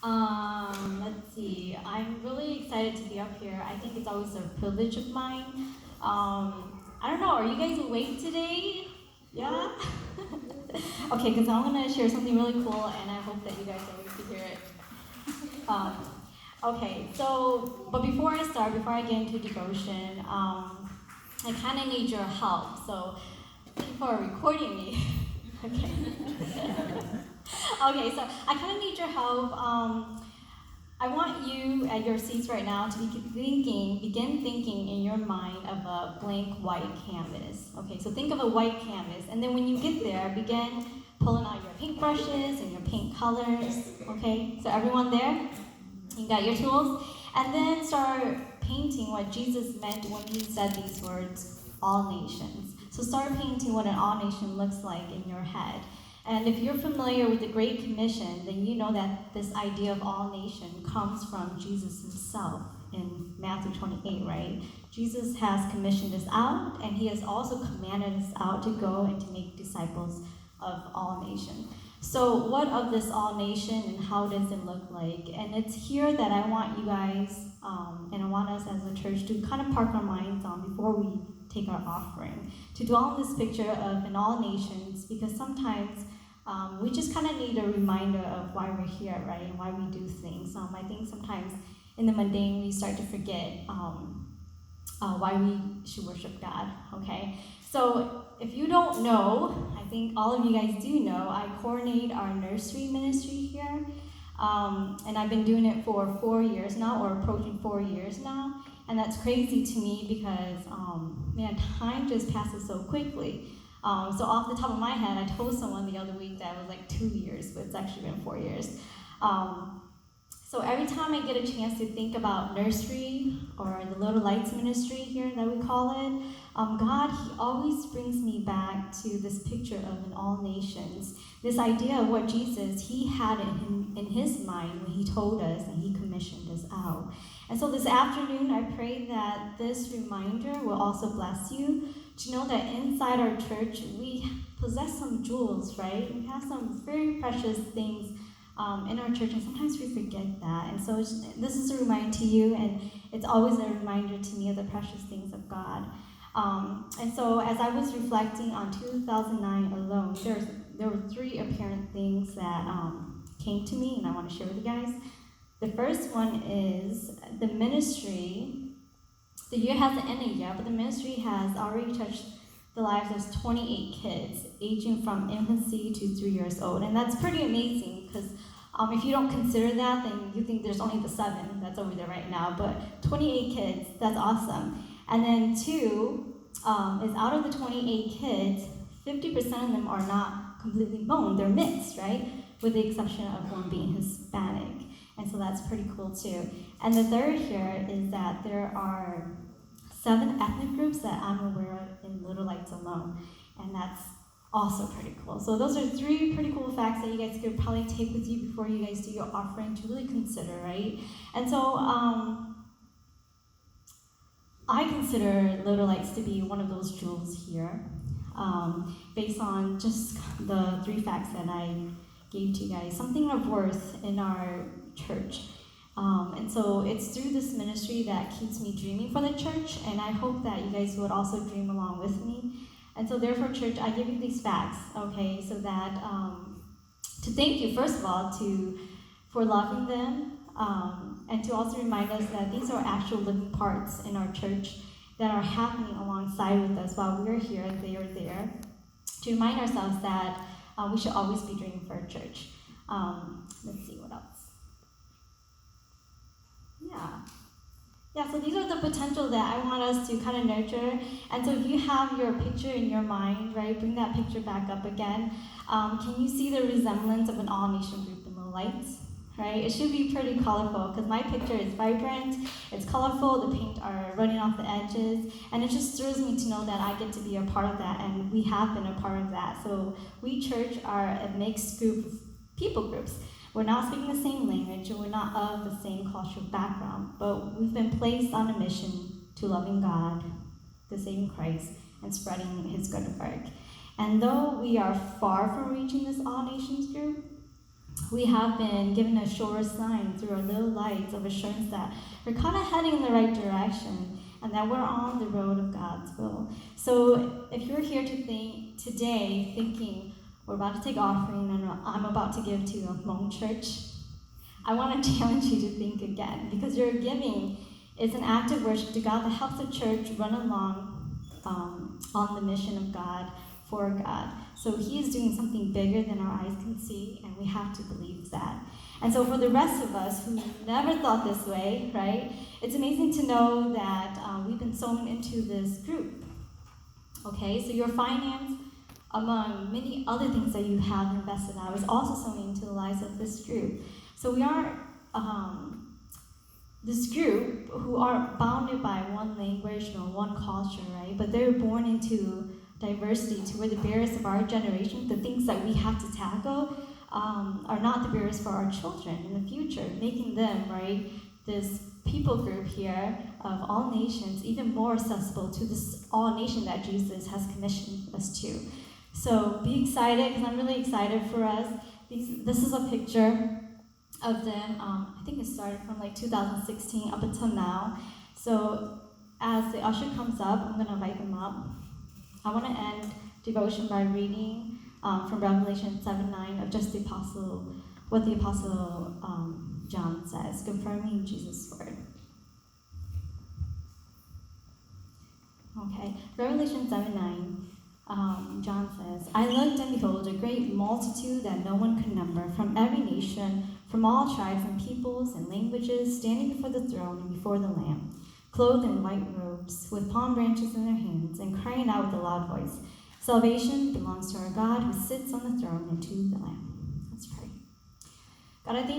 Let's see. I'm really excited to be up here. I think it's always a privilege of mine. I don't know, are you guys awake today? Yeah? Okay, because I'm going to share something really cool, and I hope that you guys are awake to hear it. Um, okay, so, but before I get into devotion, I kind of need your help. So, people are recording me. Okay. Okay, so I kind of need your help. I want you at your seats right now to begin thinking in your mind of a blank white canvas. Okay, so think of a white canvas, and then when you get there, begin pulling out your paintbrushes and your paint colors. Okay, so everyone there, you got your tools, and then start painting what Jesus meant when he said these words, all nations. So start painting what an all nation looks like in your head. And if you're familiar with the Great Commission, then you know that this idea of all nation comes from Jesus himself in Matthew 28, right? Jesus has commissioned us out, and he has also commanded us out to go and to make disciples of all nations. So what of this all nation, and how does it look like? And it's here that I want you guys, and I want us as a church to kind of park our minds on before we take our offering, to dwell on this picture of an all nations, because sometimes we just kind of need a reminder of why we're here, right, and why we do things. I think sometimes in the mundane we start to forget why we should worship God, okay? So if you don't know, I think all of you guys do know, I coordinate our nursery ministry here, and I've been doing it for 4 years now, or approaching 4 years now, and that's crazy to me because, man, time just passes so quickly. So off the top of my head, I told someone the other week that it was like 2 years, but it's actually been 4 years. So every time I get a chance to think about nursery or the Little Lights ministry here that we call it, God, he always brings me back to this picture of an all nations, this idea of what Jesus, he had in his mind when he told us and he commissioned us out. And so this afternoon, I pray that this reminder will also bless you to know that inside our church, we possess some jewels, right? We have some very precious things in our church, and sometimes we forget that. And so this is a reminder to you, and it's always a reminder to me of the precious things of God. And so as I was reflecting on 2009 alone, there were 3 apparent things that came to me, and I want to share with you guys. The first one is the ministry. The year hasn't ended yet, but the ministry has already touched the lives of 28 kids, aging from infancy to 3 years old. And that's pretty amazing, because if you don't consider that, then you think there's only the 7 that's over there right now. But 28 kids, that's awesome. And then 2 is out of the 28 kids, 50% of them are not completely bone, they're mixed, right? With the exception of one being Hispanic. And so that's pretty cool too. And the third here is that there are 7 ethnic groups that I'm aware of in Little Lights alone. And that's also pretty cool. So those are 3 pretty cool facts that you guys could probably take with you before you guys do your offering to really consider, right? And so I consider Little Lights to be one of those jewels here, based on just the 3 facts that I gave to you guys, something of worth in our church. And so it's through this ministry that keeps me dreaming for the church, and I hope that you guys would also dream along with me. And so therefore, church, I give you these facts, okay, so that, to thank you, first of all, for loving them, and to also remind us that these are actual living parts in our church that are happening alongside with us while we're here and they are there, to remind ourselves that we should always be dreaming for a church. Let's see, what else? Yeah, so these are the potential that I want us to kind of nurture. And so if you have your picture in your mind, right, bring that picture back up again. Can you see the resemblance of an all-nation group in the lights? Right? It should be pretty colorful, because my picture is vibrant, it's colorful, the paint are running off the edges, and it just thrills me to know that I get to be a part of that, and we have been a part of that. So we church are a mixed group of people groups. We're not speaking the same language, and we're not of the same cultural background, but we've been placed on a mission to loving God, the saving Christ, and spreading his good work. And though we are far from reaching this all nations group, we have been given a sure sign through our little lights of assurance that we're kind of heading in the right direction and that we're on the road of God's will. So if you're here today thinking, we're about to take offering and I'm about to give to a Hmong church, I want to challenge you to think again, because your giving is an act of worship to God that helps the church run along on the mission of God for God. So he is doing something bigger than our eyes can see, and we have to believe that. And so for the rest of us who never thought this way, right, it's amazing to know that we've been sown into this group. Okay, so your finance, among many other things that you have invested now, is also sown into the lives of this group. So we are this group who are bounded by one language or one culture, right? But they're born into diversity to where the barriers of our generation, the things that we have to tackle, are not the barriers for our children in the future, making them, right, this people group here of all nations even more accessible to this all nation that Jesus has commissioned us to. So be excited, because I'm really excited for us. This is a picture of them. I think it started from like 2016 up until now. So as the usher comes up, I'm going to invite them up. I want to end devotion by reading from Revelation 7:9 of just what the Apostle John says, confirming Jesus' word. Okay, Revelation 7:9. John says, I looked and behold a great multitude that no one could number, from every nation, from all tribes and peoples and languages, standing before the throne and before the Lamb, clothed in white robes, with palm branches in their hands, and crying out with a loud voice, Salvation belongs to our God who sits on the throne and to the Lamb. Let's pray. God, I thank